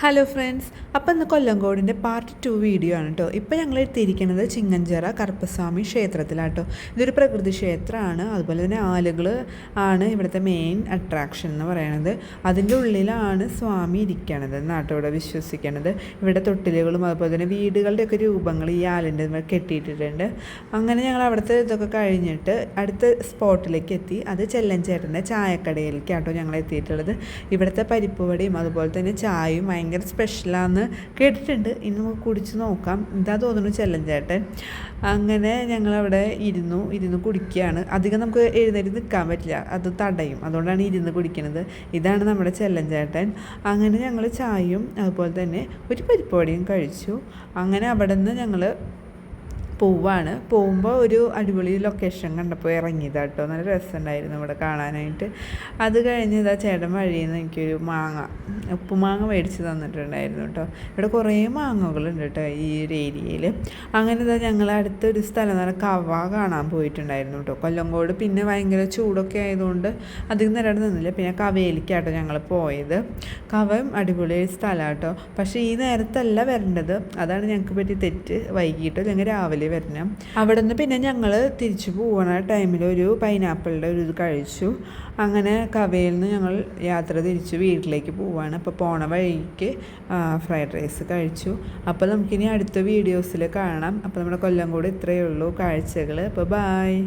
Hello friends, അപ്പോൾ ഇന്ന് കൊല്ലങ്കോടിൻ്റെ part 2 video ആണ് കേട്ടോ. ഇപ്പോൾ ഞങ്ങൾ എത്തിയിരിക്കുന്നത് ചിങ്ങഞ്ചിറ കറുപ്പസ്വാമി ക്ഷേത്രത്തിലാട്ടോ. ഇതൊരു പ്രകൃതി ക്ഷേത്രമാണ്. അതുപോലെ തന്നെ ആലുകൾ ആണ് ഇവിടുത്തെ മെയിൻ അട്രാക്ഷൻ എന്ന് പറയുന്നത്. അതിൻ്റെ ഉള്ളിലാണ് സ്വാമി ഇരിക്കണത് എന്നാട്ടോ ഇവിടെ വിശ്വസിക്കണത്. ഇവിടെ തൊട്ടിലുകളും അതുപോലെ തന്നെ വീടുകളുടെയൊക്കെ രൂപങ്ങൾ ഈ ആലിൻ്റെ കെട്ടിയിട്ടിട്ടുണ്ട്. അങ്ങനെ ഞങ്ങൾ അവിടുത്തെ ഇതൊക്കെ കഴിഞ്ഞിട്ട് അടുത്ത സ്പോട്ടിലേക്ക് എത്തി. അത് ചെല്ലഞ്ചേട്ടൻ്റെ ചായക്കടയിലേക്കാട്ടോ ഞങ്ങൾ എത്തിയിട്ടുള്ളത്. ഇവിടുത്തെ പരിപ്പുവടയും അതുപോലെ തന്നെ ചായയും ഭയങ്കര സ്പെഷ്യലാണെന്ന് കേട്ടിട്ടുണ്ട്. ഇന്ന് നമുക്ക് കുടിച്ച് നോക്കാം. എന്താ തോന്നുന്നു ചെല്ലഞ്ചേട്ടൻ. അങ്ങനെ ഞങ്ങളവിടെ ഇരുന്ന് കുടിക്കുകയാണ്. അധികം നമുക്ക് എഴുന്നേറ്റ് നിൽക്കാൻ പറ്റില്ല, അത് തടയും. അതുകൊണ്ടാണ് ഇരുന്ന് കുടിക്കുന്നത്. ഇതാണ് നമ്മുടെ ചെല്ലഞ്ചേട്ടൻ. അങ്ങനെ ഞങ്ങൾ ചായയും അതുപോലെ തന്നെ ഒരു പരിപ്പുവടയും കഴിച്ചു. അങ്ങനെ അവിടെ നിന്ന് ഞങ്ങൾ പോകുമ്പോൾ ഒരു അടിപൊളി ലൊക്കേഷൻ കണ്ടപ്പോൾ ഇറങ്ങിയതാണ് കേട്ടോ. നല്ല രസമുണ്ടായിരുന്നു ഇവിടെ കാണാനായിട്ട്. അത് കഴിഞ്ഞ് ചേട്ടൻ വഴിയിൽ നിന്ന് എനിക്കൊരു ഉപ്പുമാങ്ങ മേടിച്ച് തന്നിട്ടുണ്ടായിരുന്നു കേട്ടോ. ഇവിടെ കുറേ മാങ്ങകളുണ്ട് കേട്ടോ ഈ ഒരു ഏരിയയിൽ. അങ്ങനെ ഞങ്ങൾ അടുത്തൊരു സ്ഥലം എന്ന് പറഞ്ഞാൽ കവ കാണാൻ പോയിട്ടുണ്ടായിരുന്നു കേട്ടോ. കൊല്ലങ്കോട് പിന്നെ ഭയങ്കര ചൂടൊക്കെ ആയതുകൊണ്ട് അധികം നേരം നിന്നില്ല. പിന്നെ കവയിലേക്കാട്ടോ ഞങ്ങൾ പോയത്. കവയും അടിപൊളി സ്ഥലമാണ് കേട്ടോ. പക്ഷേ ഈ നേരത്തല്ല വരേണ്ടത്, അതാണ് ഞങ്ങൾക്ക് പറ്റിയ തെറ്റ്. വൈകിട്ടോ അല്ലെങ്കിൽ രാവിലെ വരണം. അവിടെ നിന്ന് പിന്നെ ഞങ്ങൾ തിരിച്ചു പോകുന്ന ടൈമിൽ ഒരു പൈനാപ്പിളിൻ്റെ ഒരു ഇത് കഴിച്ചു. അങ്ങനെ കവയിൽ നിന്ന് ഞങ്ങൾ യാത്ര തിരിച്ചു വീട്ടിലേക്ക് പോവുകയാണ്. അപ്പോൾ പോണ വഴിക്ക് ഫ്രൈഡ് റൈസ് കഴിച്ചു. അപ്പോൾ നമുക്കിനി അടുത്ത വീഡിയോസിൽ കാണാം. അപ്പോൾ നമ്മുടെ കൊല്ലങ്കോട് ഇത്രയേ ഉള്ളൂ കാഴ്ചകൾ. അപ്പോൾ ബായ്.